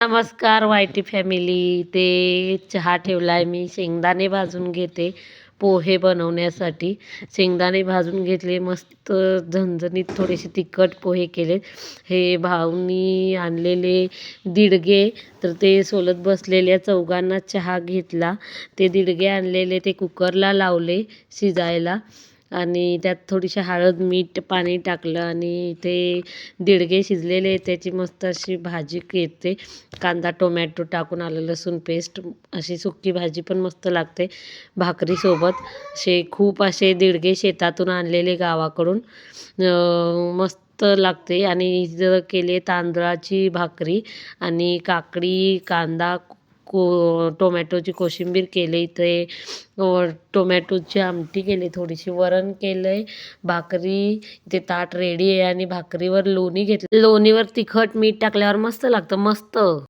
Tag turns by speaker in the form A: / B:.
A: नमस्कार YT family. ते चहा ठेवलाय मी. शेंगदाणे भाजून घेते पोहे बनवण्यासाठी. शेंगदाणे भाजून घेतले, मस्त झणझणीत थोडेसे तिखट पोहे केले. हे भाऊनी आणलेले दिडगे, तर ते सोलत बसलेल्या चौघांना चहा घेतला. ते दिडगे आणलेले ते कुकरला लावले शिजायला आणि त्यात थोडीशी हळद मीठ पाणी टाकलं आणि ते दिडगे शिजलेले त्याची मस्त अशी भाजी करते. कांदा टोमॅटो टाकून आलं लसूण पेस्ट, अशी सुकी भाजी पण मस्त लागते भाकरीसोबत. खूप असे दिडगे शेतातून आणलेले गावाकडून, मस्त लागते. आणि जर केले तांदळाची भाकरी आणि काकडी कांदा टोमॅटोची कोशिंबीर केली, ते टोमॅटोची आमटी केली, थोडीशी वरण केलंय, भाकरी ते ताट रेडी आहे आणि भाकरीवर लोणी घेतलं. लोणीवर तिखट मीठ टाकल्यावर मस्त लागतं. मस्त.